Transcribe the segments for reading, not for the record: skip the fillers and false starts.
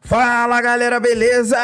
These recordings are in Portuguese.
Fala galera, beleza?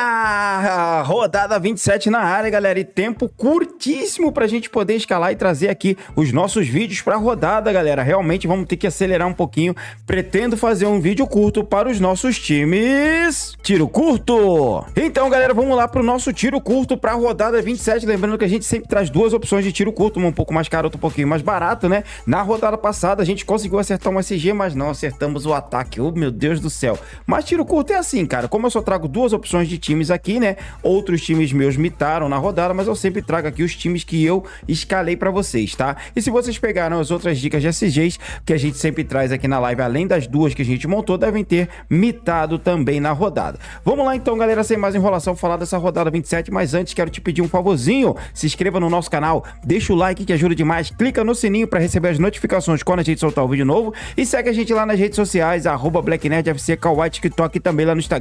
Rodada 27 na área, galera, e tempo curtíssimo pra gente poder escalar e trazer aqui os nossos vídeos pra rodada, galera. Realmente vamos ter que acelerar um pouquinho. Pretendo fazer um vídeo curto para os nossos times tiro curto. Então, galera, vamos lá pro nosso tiro curto pra rodada 27. Lembrando que a gente sempre traz duas opções de tiro curto, uma um pouco mais cara, outra um pouquinho mais barato, né? Na rodada passada a gente conseguiu acertar um SG, mas não acertamos o ataque. Oh, meu Deus do céu. Mas tiro curto é assim, cara, como eu só trago duas opções de times aqui, né? Outros times meus mitaram na rodada, mas eu sempre trago aqui os times que eu escalei pra vocês, tá? E se vocês pegaram as outras dicas de SGs que a gente sempre traz aqui na live, além das duas que a gente montou, devem ter mitado também na rodada. Vamos lá então, galera, sem mais enrolação, falar dessa rodada 27, mas antes quero te pedir um favorzinho, se inscreva no nosso canal, deixa o like que ajuda demais, clica no sininho pra receber as notificações quando a gente soltar o vídeo novo e segue a gente lá nas redes sociais, @BlackNerdFC, Kawaii, TikTok e também lá no Instagram.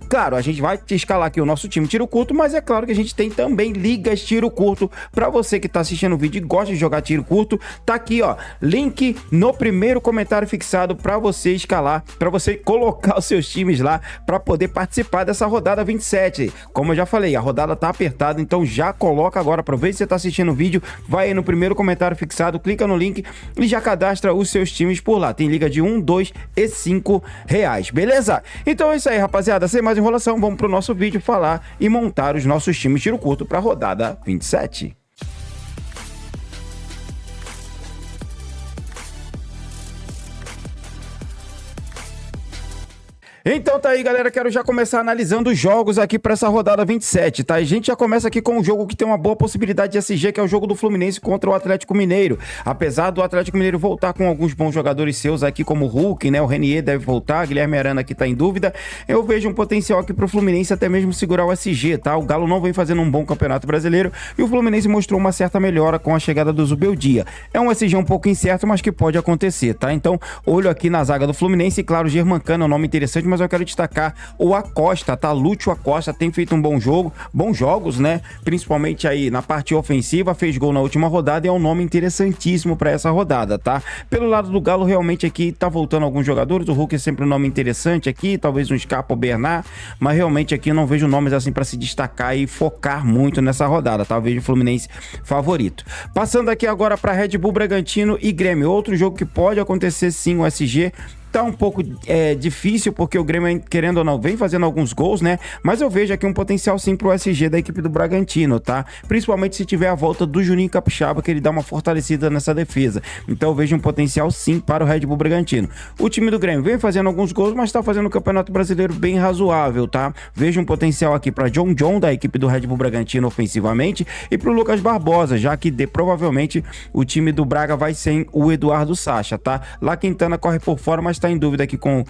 Claro, a gente vai te escalar aqui o nosso time tiro curto, mas é claro que a gente tem também ligas tiro curto. Pra você que tá assistindo o vídeo e gosta de jogar tiro curto, tá aqui, ó, link no primeiro comentário fixado pra você escalar, pra você colocar os seus times lá pra poder participar dessa rodada 27. Como eu já falei, a rodada tá apertada, então já coloca agora, aproveita que você tá assistindo o vídeo, vai aí no primeiro comentário fixado, clica no link e já cadastra os seus times por lá. Tem liga de 1, 2 e 5 reais, beleza? Então é isso aí, rapaziada. Sem mais enrolação, vamos pro nosso vídeo falar e montar os nossos times tiro curto para a rodada 27. Então tá aí, galera, quero já começar analisando os jogos aqui para essa rodada 27, tá? A gente já começa aqui com um jogo que tem uma boa possibilidade de SG, que é o jogo do Fluminense contra o Atlético Mineiro. Apesar do Atlético Mineiro voltar com alguns bons jogadores seus aqui, como o Hulk, né? O Renier deve voltar, Guilherme Arana aqui tá em dúvida. Eu vejo um potencial aqui pro Fluminense até mesmo segurar o SG, tá? O Galo não vem fazendo um bom campeonato brasileiro e o Fluminense mostrou uma certa melhora com a chegada do Zubeldia. É um SG um pouco incerto, mas que pode acontecer, tá? Então, olho aqui na zaga do Fluminense e, claro, Germancano é um nome interessante, mas eu quero destacar o Acosta, tá? Lúcio Acosta tem feito um bom jogo, bons jogos, né? Principalmente aí na parte ofensiva, fez gol na última rodada e é um nome interessantíssimo para essa rodada, tá? Pelo lado do Galo, realmente aqui tá voltando alguns jogadores, o Hulk é sempre um nome interessante aqui, talvez um Scarpa ou Bernard, mas realmente aqui eu não vejo nomes assim para se destacar e focar muito nessa rodada, tá? Eu vejo o Fluminense favorito. Passando aqui agora para Red Bull Bragantino e Grêmio, outro jogo que pode acontecer sim, o SG tá um pouco difícil, porque o Grêmio, querendo ou não, vem fazendo alguns gols, né? Mas eu vejo aqui um potencial sim pro SG da equipe do Bragantino, tá? Principalmente se tiver a volta do Juninho Capixaba, que ele dá uma fortalecida nessa defesa. Então eu vejo um potencial sim para o Red Bull Bragantino. O time do Grêmio vem fazendo alguns gols, mas tá fazendo um campeonato brasileiro bem razoável, tá? Vejo um potencial aqui para John, da equipe do Red Bull Bragantino ofensivamente, e pro Lucas Barbosa, já que provavelmente o time do Braga vai sem o Eduardo Sacha, tá? Lá Quintana corre por fora, mas tá em dúvida aqui com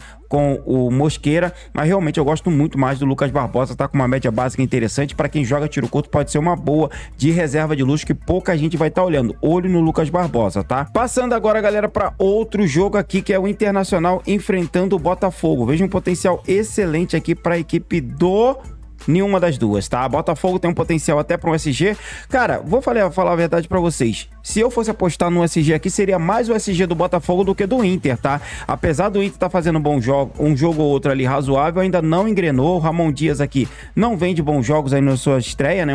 o Mosqueira, mas realmente eu gosto muito mais do Lucas Barbosa, tá com uma média básica interessante, para quem joga tiro curto pode ser uma boa de reserva de luxo que pouca gente vai estar olhando. Olho no Lucas Barbosa, tá? Passando agora, galera, para outro jogo aqui, que é o Internacional enfrentando o Botafogo. Vejo um potencial excelente aqui para a equipe do... nenhuma das duas, tá? Botafogo tem um potencial até para um SG. Cara, vou falar a verdade para vocês. Se eu fosse apostar no SG aqui, seria mais o SG do Botafogo do que do Inter, tá? Apesar do Inter tá fazendo bom jogo, um jogo ou outro ali razoável, ainda não engrenou. O Ramon Dias aqui não vem de bons jogos aí na sua estreia, né?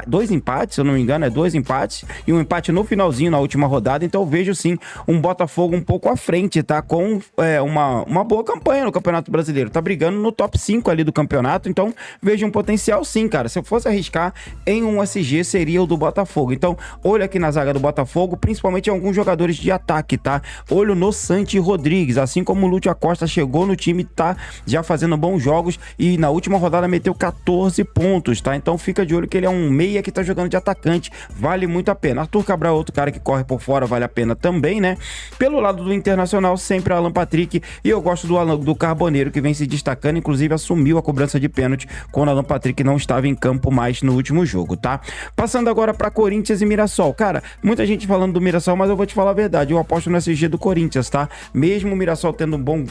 Dois empates, se eu não me engano, dois empates e um empate no finalzinho, na última rodada. Então eu vejo sim um Botafogo um pouco à frente, tá? Com uma boa campanha no Campeonato Brasileiro. Tá brigando no top 5 ali do campeonato, então vejo um potencial sim, cara. Se eu fosse arriscar em um SG, seria o do Botafogo. Então, olho aqui na zaga do Botafogo, principalmente em alguns jogadores de ataque, tá? Olho no Santi Rodrigues, assim como o Lúcio Acosta chegou no time, tá já fazendo bons jogos e na última rodada meteu 14 pontos, tá? Então fica de olho que ele é um meia que tá jogando de atacante, vale muito a pena. Arthur Cabral é outro cara que corre por fora, vale a pena também, né? Pelo lado do Internacional, sempre Alan Patrick, e eu gosto do Carboneiro, que vem se destacando, inclusive assumiu a cobrança de pênalti quando Alan Patrick não estava em campo mais no último jogo, tá? Passando agora para Corinthians e Mirassol. Cara, muita gente falando do Mirassol, mas eu vou te falar a verdade, eu aposto no SG do Corinthians, tá? Mesmo o Mirassol tendo um bom,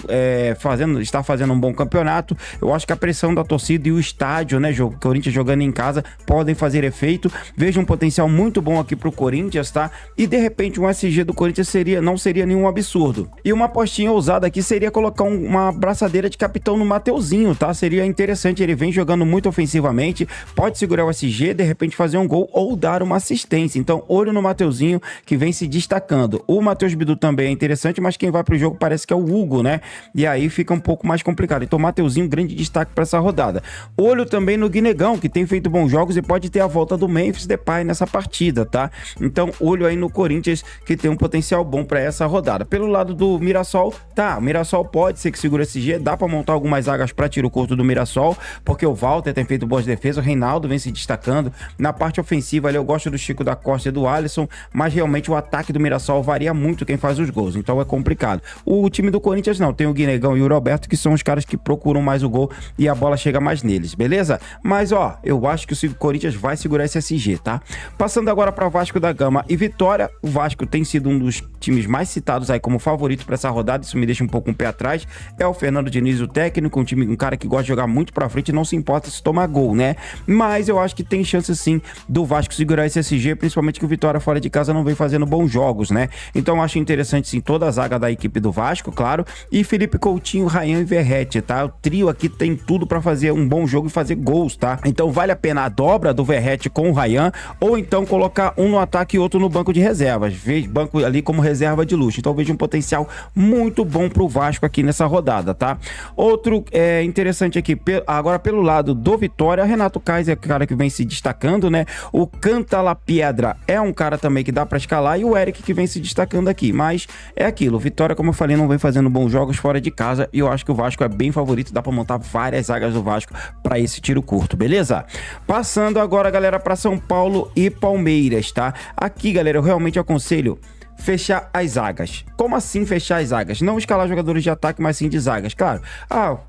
está fazendo um bom campeonato, eu acho que a pressão da torcida e o estádio, né, o Corinthians jogando em casa, podem fazer efeito. Vejo um potencial muito bom aqui pro Corinthians, tá? E de repente um SG do Corinthians não seria nenhum absurdo. E uma apostinha ousada aqui seria colocar uma braçadeira de capitão no Mateuzinho, tá? Seria interessante, ele vem jogando muito ofensivamente, pode segurar o SG, de repente fazer um gol ou dar uma assistência. Então, olho no Mateuzinho, que vem se destacando. O Matheus Bidu também é interessante, mas quem vai pro jogo parece que é o Hugo, né? E aí fica um pouco mais complicado. Então, Mateuzinho, grande destaque para essa rodada. Olho também no Guinegão, que tem feito bons jogos e pode ter a volta do Memphis Depay nessa partida, tá? Então, olho aí no Corinthians, que tem um potencial bom para essa rodada. Pelo lado do Mirassol, tá, o Mirassol pode ser que segura esse G, dá para montar algumas zagas para tiro curto do Mirassol, porque o Walter tem feito boas defesas, o Reinaldo vem se destacando. Na parte ofensiva ali eu gosto do Chico da Costa e do Alisson, mas realmente o ataque do Mirassol varia muito quem faz os gols, então é complicado. O time do Corinthians não, tem o Guinegão e o Roberto, que são os caras que procuram mais o gol e a bola chega mais neles, beleza? Mas ó, eu acho que o Corinthians vai segurar esse SG, tá? Passando agora para Vasco da Gama e Vitória, o Vasco tem sido um dos times mais citados aí como favorito para essa rodada, isso me deixa um pouco um pé atrás. É o Fernando Diniz, o técnico, um cara que gosta de jogar muito pra frente e não se importa se tomar gol, né? Mas eu acho que tem chance sim do Vasco segurar esse SG, principalmente que o Vitória fora de casa não vem fazendo bons jogos, né? Então eu acho interessante sim toda a zaga da equipe do Vasco, claro, e Felipe Coutinho, Ryan e Verratti, tá? O trio aqui tem tudo pra fazer um bom jogo e fazer gols, tá? Então vale a pena a dobra do Verratti com o Ryan, ou então colocar um no ataque e outro no banco de reservas, vejo banco ali como reserva de luxo. Então vejo um potencial muito bom pro Vasco aqui nessa rodada, tá? Outro interessante aqui, agora pelo lado do Vitória, Renato Kaiser é o cara que vem se destacando, né? O Cantalapiedra é um cara também que dá pra escalar, e o Eric que vem se destacando aqui, mas é aquilo, Vitória, como eu falei, não vem fazendo bons jogos fora de casa, e eu acho que o Vasco é bem favorito, dá pra montar várias zagas do Vasco pra esse tiro curto, beleza? Passando agora, galera, pra São Paulo e Palmeiras, tá? Aqui, galera, eu realmente aconselho fechar as zagas. Como assim fechar as zagas? Não escalar jogadores de ataque, mas sim de zagas. Claro,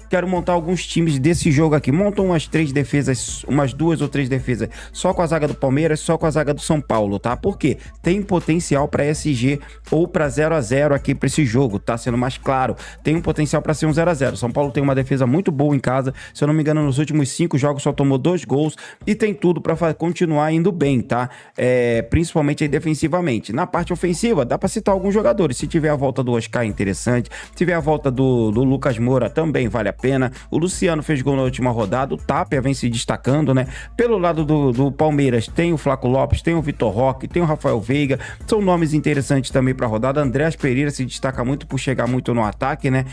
quero montar alguns times desse jogo aqui. Montam umas 3 defesas, umas 2 ou 3 defesas só com a zaga do Palmeiras, só com a zaga do São Paulo, tá? Porque tem potencial para SG ou para 0-0 aqui para esse jogo, tá sendo mais claro. Tem um potencial para ser um 0-0. São Paulo tem uma defesa muito boa em casa. Se eu não me engano, nos últimos 5 jogos só tomou 2 gols e tem tudo para continuar indo bem, tá? Principalmente aí defensivamente. Na parte ofensiva, dá para citar alguns jogadores. Se tiver a volta do Oscar, é interessante. Se tiver a volta do Lucas Moura, também vale a pena. O Luciano fez gol na última rodada. O Tapia vem se destacando, né? Pelo lado do Palmeiras, tem o Flaco Lopes, tem o Vitor Roque, tem o Rafael Veiga. São nomes interessantes também para a rodada. Andrés Pereira se destaca muito por chegar muito no ataque, né?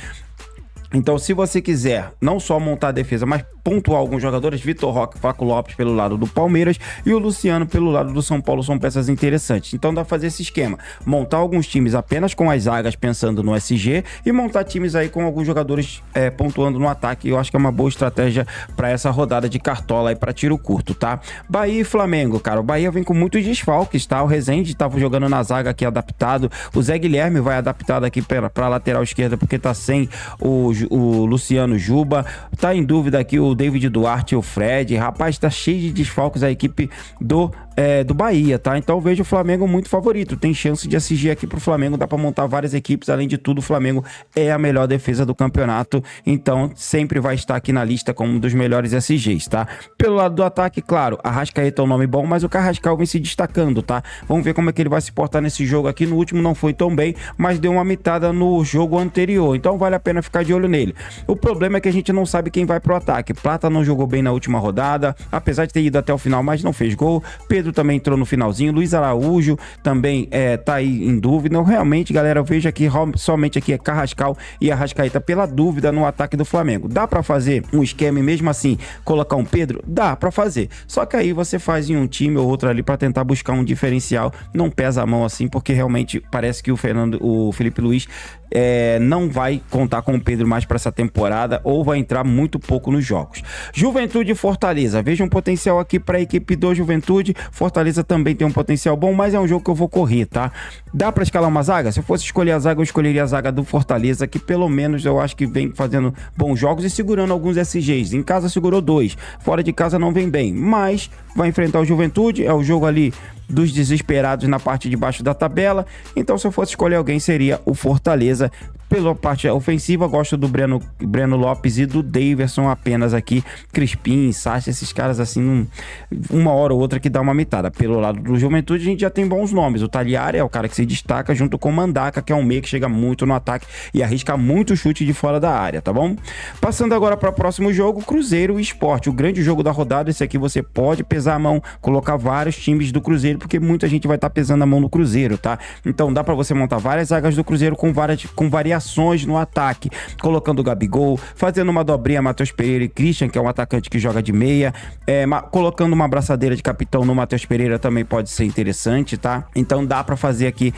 Então, se você quiser não só montar a defesa, mas pontuar alguns jogadores, Vitor Roque, Flaco Lopes pelo lado do Palmeiras e o Luciano pelo lado do São Paulo são peças interessantes. Então dá pra fazer esse esquema, montar alguns times apenas com as zagas pensando no SG e montar times aí com alguns jogadores pontuando no ataque. Eu acho que é uma boa estratégia para essa rodada de cartola aí para tiro curto, tá? Bahia e Flamengo, cara, o Bahia vem com muitos desfalques, tá? O Rezende tava jogando na zaga aqui adaptado, o Zé Guilherme vai adaptado aqui para lateral esquerda porque tá sem o Luciano Juba, tá em dúvida aqui o David Duarte e o Fred, rapaz, tá cheio de desfalques a equipe do Bahia, tá? Então eu vejo o Flamengo muito favorito, tem chance de SG aqui pro Flamengo, dá pra montar várias equipes, além de tudo o Flamengo é a melhor defesa do campeonato, então sempre vai estar aqui na lista como um dos melhores SGs, tá? Pelo lado do ataque, claro, Arrascaeta é um nome bom, mas o Carrascal vem se destacando, tá? Vamos ver como é que ele vai se portar nesse jogo aqui, no último não foi tão bem, mas deu uma mitada no jogo anterior, então vale a pena ficar de olho nele. O problema é que a gente não sabe quem vai pro ataque. Plata não jogou bem na última rodada, apesar de ter ido até o final, mas não fez gol. Pedro também entrou no finalzinho. Luiz Araújo também tá aí em dúvida. Realmente, galera, eu vejo aqui somente aqui é Carrascal e Arrascaeta pela dúvida no ataque do Flamengo. Dá pra fazer um esquema e mesmo assim colocar um Pedro? Dá pra fazer. Só que aí você faz em um time ou outro ali pra tentar buscar um diferencial. Não pesa a mão assim, porque realmente parece que o Felipe Luiz não vai contar com o Pedro mais para essa temporada ou vai entrar muito pouco nos jogos. Juventude e Fortaleza, veja um potencial aqui para a equipe do Juventude. Fortaleza também tem um potencial bom, mas é um jogo que eu vou correr, tá? Dá para escalar uma zaga? Se eu fosse escolher a zaga, eu escolheria a zaga do Fortaleza, que pelo menos eu acho que vem fazendo bons jogos e segurando alguns SGs. Em casa segurou 2, fora de casa não vem bem, mas vai enfrentar o Juventude, é o jogo ali dos desesperados na parte de baixo da tabela. Então, se eu fosse escolher alguém, seria o Fortaleza. Pela parte ofensiva, gosto do Breno Lopes e do Daverson apenas aqui. Crispim, Sacha, esses caras assim, uma hora ou outra que dá uma mitada. Pelo lado do Juventude, a gente já tem bons nomes. O Tagliari é o cara que se destaca junto com o Mandaka, que é um meia que chega muito no ataque e arrisca muito chute de fora da área, tá bom? Passando agora para o próximo jogo, Cruzeiro e Sport. O grande jogo da rodada, esse aqui você pode pesar a mão, colocar vários times do Cruzeiro, porque muita gente vai estar pesando a mão no Cruzeiro, tá? Então dá para você montar várias zagas do Cruzeiro com variações no ataque, colocando o Gabigol, fazendo uma dobrinha Matheus Pereira e Christian, que é um atacante que joga de meia, colocando uma abraçadeira de capitão no Matheus Pereira também pode ser interessante, tá? Então dá para fazer aqui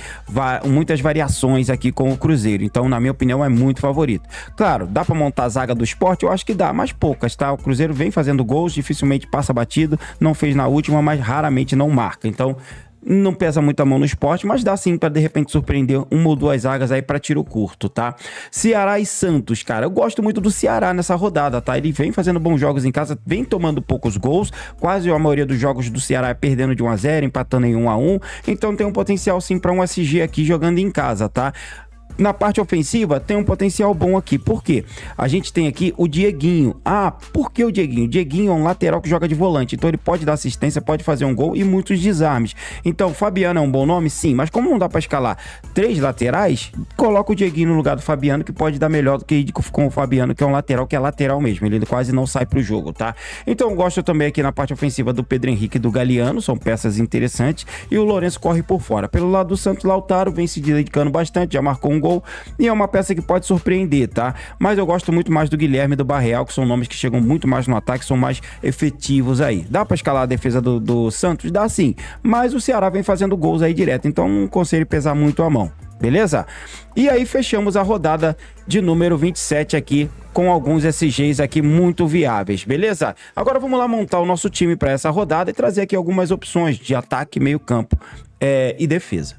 muitas variações aqui com o Cruzeiro. Então, na minha opinião, é muito favorito. Claro, dá para montar a zaga do Sport? Eu acho que dá, mas poucas, tá? O Cruzeiro vem fazendo gols, dificilmente passa batido, não fez na última, mas raramente não marca. Então, não pesa muito a mão no Sport, mas dá sim pra de repente surpreender uma ou duas zagas aí pra tiro curto, tá? Ceará e Santos, cara, eu gosto muito do Ceará nessa rodada, tá? Ele vem fazendo bons jogos em casa, vem tomando poucos gols, quase a maioria dos jogos do Ceará é perdendo de 1-0, empatando em 1-1, então tem um potencial sim pra um SG aqui jogando em casa, tá? Na parte ofensiva, tem um potencial bom aqui. Por quê? A gente tem aqui o Dieguinho. Ah, por que o Dieguinho? O Dieguinho é um lateral que joga de volante. Então, ele pode dar assistência, pode fazer um gol e muitos desarmes. Então, Fabiano é um bom nome? Sim. Mas como não dá para escalar 3 laterais, coloca o Dieguinho no lugar do Fabiano, que pode dar melhor do que ir com o Fabiano, que é um lateral que é lateral mesmo. Ele quase não sai pro jogo, tá? Então, gosto também aqui na parte ofensiva do Pedro Henrique e do Galeano. São peças interessantes. E o Lourenço corre por fora. Pelo lado do Santos, Lautaro vem se dedicando bastante. Já marcou um gol e é uma peça que pode surpreender, tá? Mas eu gosto muito mais do Guilherme e do Barreal, que são nomes que chegam muito mais no ataque, são mais efetivos aí. Dá pra escalar a defesa do Santos? Dá sim, mas o Ceará vem fazendo gols aí direto, então não consigo pesar muito a mão, beleza? E aí fechamos a rodada de número 27 aqui, com alguns SGs aqui muito viáveis, beleza? Agora vamos lá montar o nosso time para essa rodada e trazer aqui algumas opções de ataque, meio campo e defesa.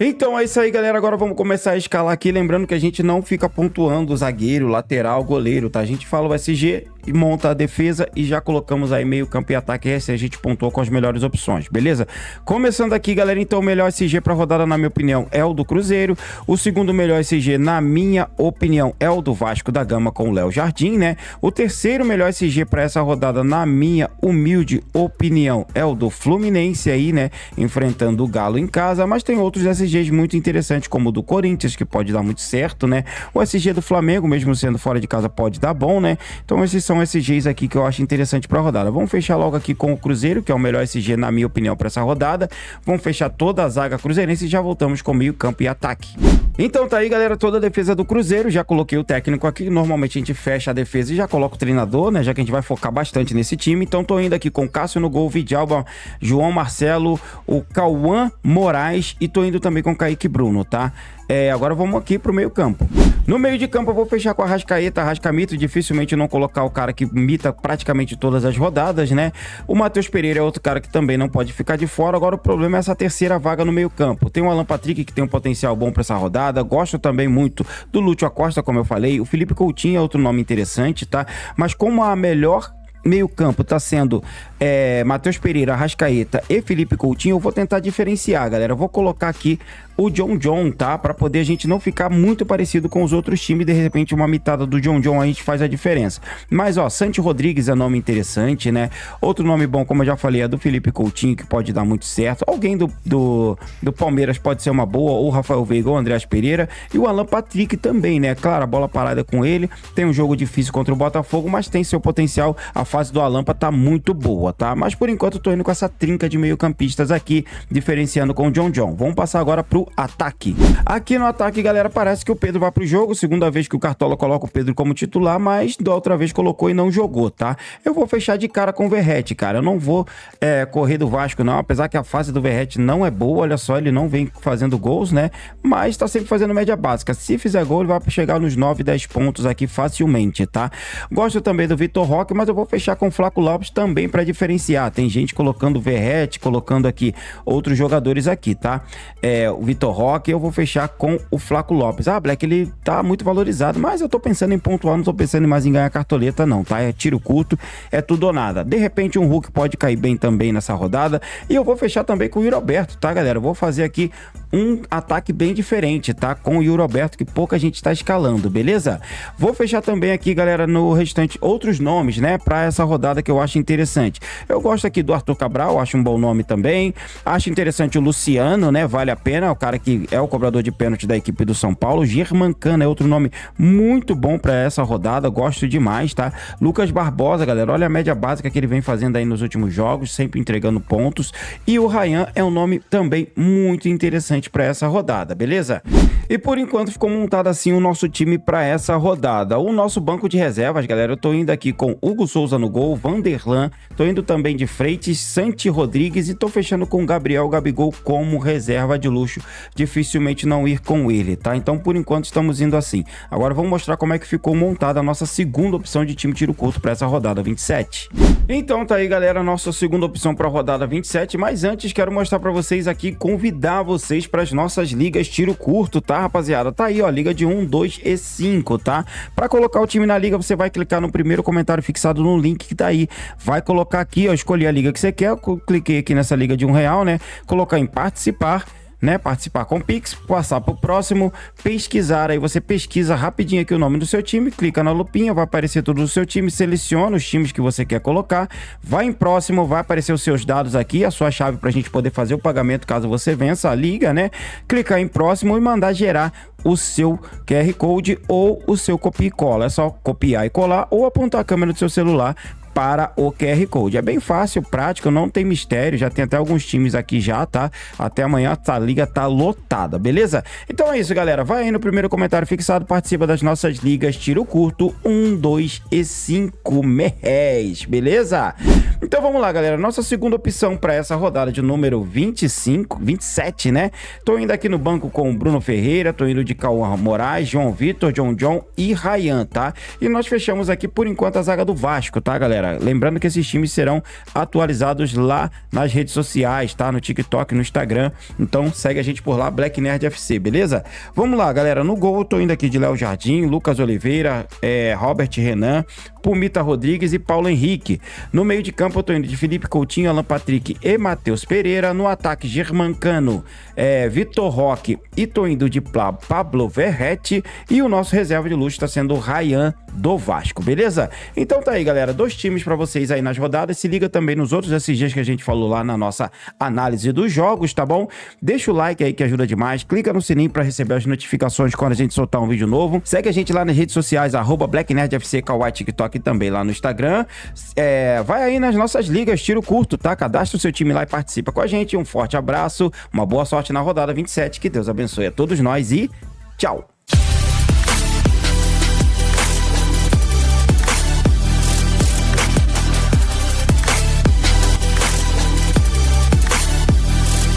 Então é isso aí, galera. Agora vamos começar a escalar aqui. Lembrando que a gente não fica pontuando zagueiro, lateral, goleiro, tá? A gente fala o SG e monta a defesa e já colocamos aí meio campo e ataque. Esse a gente pontuou com as melhores opções, beleza? Começando aqui, galera, então o melhor SG pra rodada, na minha opinião, é o do Cruzeiro. O segundo melhor SG, na minha opinião, é o do Vasco da Gama com o Léo Jardim, né? O terceiro melhor SG pra essa rodada, na minha humilde opinião, é o do Fluminense aí, né? Enfrentando o Galo em casa, mas tem outros SGs muito interessantes, como o do Corinthians, que pode dar muito certo, né? O SG do Flamengo, mesmo sendo fora de casa, pode dar bom, né? Então esses são SGs aqui que eu acho interessante para a rodada. Vamos fechar logo aqui com o Cruzeiro, que é o melhor SG, na minha opinião, para essa rodada. Vamos fechar toda a zaga cruzeirense e já voltamos com meio campo e ataque. Então tá aí, galera, toda a defesa do Cruzeiro. Já coloquei o técnico aqui. Normalmente a gente fecha a defesa e já coloca o treinador, né? Já que a gente vai focar bastante nesse time. Então tô indo aqui com Cássio no gol, Vidalba, João Marcelo, o Cauã Moraes e tô indo também com Kaique Bruno, tá? Agora vamos aqui pro meio campo. No meio de campo eu vou fechar com a Arrascaeta, Arrascamito, dificilmente não colocar o cara que imita praticamente todas as rodadas, né? O Matheus Pereira é outro cara que também não pode ficar de fora. Agora o problema é essa terceira vaga no meio campo. Tem o Alan Patrick, que tem um potencial bom para essa rodada. Gosto também muito do Lúcio Acosta, como eu falei. O Felipe Coutinho é outro nome interessante, tá? Mas como a melhor meio campo tá sendo Matheus Pereira, Arrascaeta e Felipe Coutinho, eu vou tentar diferenciar, galera. Eu vou colocar aqui o John, tá? Pra poder a gente não ficar muito parecido com os outros times. De repente, uma mitada do John a gente faz a diferença. Mas, ó, Santi Rodrigues é nome interessante, né? Outro nome bom, como eu já falei, é do Felipe Coutinho, que pode dar muito certo. Alguém do Palmeiras pode ser uma boa, ou Rafael Veiga ou Andreas Pereira. E o Alan Patrick também, né? Claro, a bola parada com ele. Tem um jogo difícil contra o Botafogo, mas tem seu potencial. A fase do Alan tá muito boa, tá? Mas, por enquanto, eu tô indo com essa trinca de meio-campistas aqui, diferenciando com o John. Vamos passar agora pro ataque. Aqui no ataque, galera, parece que o Pedro vai pro jogo. Segunda vez que o Cartola coloca o Pedro como titular, mas da outra vez colocou e não jogou, tá? Eu vou fechar de cara com o Verratti, cara. Eu não vou correr do Vasco, não. Apesar que a fase do Verratti não é boa, olha só, ele não vem fazendo gols, né? Mas tá sempre fazendo média básica. Se fizer gol, ele vai chegar nos 9, 10 pontos aqui facilmente, tá? Gosto também do Vitor Roque, mas eu vou fechar com o Flaco Lopes também para diferenciar. Tem gente colocando o Verratti, colocando aqui outros jogadores aqui, tá? O Vitor Vitor Roque, eu vou fechar com o Flaco Lopes. Ah, Black, ele tá muito valorizado, mas eu tô pensando em pontuar, não tô pensando mais em ganhar cartoleta não, tá? É tiro curto, é tudo ou nada. De repente um Hulk pode cair bem também nessa rodada, e eu vou fechar também com o Yuri Alberto, tá, galera? Eu vou fazer aqui um ataque bem diferente, tá? Com o Yuri Alberto, que pouca gente tá escalando, beleza? Vou fechar também aqui, galera, no restante outros nomes, né, pra essa rodada que eu acho interessante. Eu gosto aqui do Arthur Cabral, acho um bom nome também. Acho interessante o Luciano, né? Vale a pena, o cara que é o cobrador de pênalti da equipe do São Paulo. Germancano é outro nome muito bom pra essa rodada, gosto demais, tá? Lucas Barbosa, galera, olha a média básica que ele vem fazendo aí nos últimos jogos, sempre entregando pontos. E o Ryan é um nome também muito interessante pra essa rodada, beleza? E por enquanto ficou montado assim o nosso time pra essa rodada. O nosso banco de reservas, galera, eu tô indo aqui com Hugo Souza no gol, Vanderlan, tô indo também de Freitas, Santi Rodrigues e tô fechando com Gabriel Gabigol como reserva de luxo. Dificilmente não ir com ele, tá? Então por enquanto estamos indo assim. Agora vamos mostrar como é que ficou montada a nossa segunda opção de time tiro curto para essa rodada 27. Então tá aí, galera, a nossa segunda opção para a rodada 27, mas antes quero mostrar para vocês aqui, convidar vocês para as nossas ligas tiro curto, tá, rapaziada? Tá aí, ó, liga de 1, 2 e 5, tá? Para colocar o time na liga, você vai clicar no primeiro comentário fixado no link que tá aí. Vai colocar aqui, ó, escolher a liga que você quer. Eu cliquei aqui nessa liga de R$1, né? Colocar em participar, né? Participar com Pix, passar pro próximo, pesquisar. Aí você pesquisa rapidinho aqui o nome do seu time, clica na lupinha, vai aparecer tudo do seu time, seleciona os times que você quer colocar, vai em próximo, vai aparecer os seus dados aqui, a sua chave pra gente poder fazer o pagamento caso você vença a liga, né? Clicar em próximo e mandar gerar o seu QR Code ou o seu copia e cola. É só copiar e colar ou apontar a câmera do seu celular para o QR Code. É bem fácil, prático, não tem mistério, já tem até alguns times aqui já, tá? Até amanhã a liga tá lotada, beleza? Então é isso, galera, vai aí no primeiro comentário fixado, participa das nossas ligas tiro curto 1, 2 e 5 mês, beleza? Então vamos lá, galera, nossa segunda opção para essa rodada de número 27, né? Tô indo aqui no banco com o Bruno Ferreira, tô indo de Cauã Moraes, João Vitor, John e Ryan, tá? E nós fechamos aqui por enquanto a zaga do Vasco, tá, galera? Lembrando que esses times serão atualizados lá nas redes sociais, tá? No TikTok, no Instagram. Então segue a gente por lá, Black Nerd FC, beleza? Vamos lá, galera. No gol eu tô indo aqui de Léo Jardim, Lucas Oliveira, Robert Renan, Pumita Rodrigues e Paulo Henrique. No meio de campo eu tô indo de Felipe Coutinho, Alan Patrick e Matheus Pereira. No ataque, Germancano, Vitor Roque e tô indo de Pablo Verrete. E o nosso reserva de luxo tá sendo o Ryan do Vasco, beleza? Então tá aí, galera, 2 times pra vocês aí nas rodadas. Se liga também nos outros SGs que a gente falou lá na nossa análise dos jogos, tá bom? Deixa o like aí que ajuda demais, clica no sininho pra receber as notificações quando a gente soltar um vídeo novo. Segue a gente lá nas redes sociais, @BlackNerdFC, Kawaii, TikTok e também lá no Instagram. Vai aí nas nossas ligas tiro curto, tá? Cadastra o seu time lá e participa com a gente. Um forte abraço, uma boa sorte na rodada 27, que Deus abençoe a todos nós e tchau!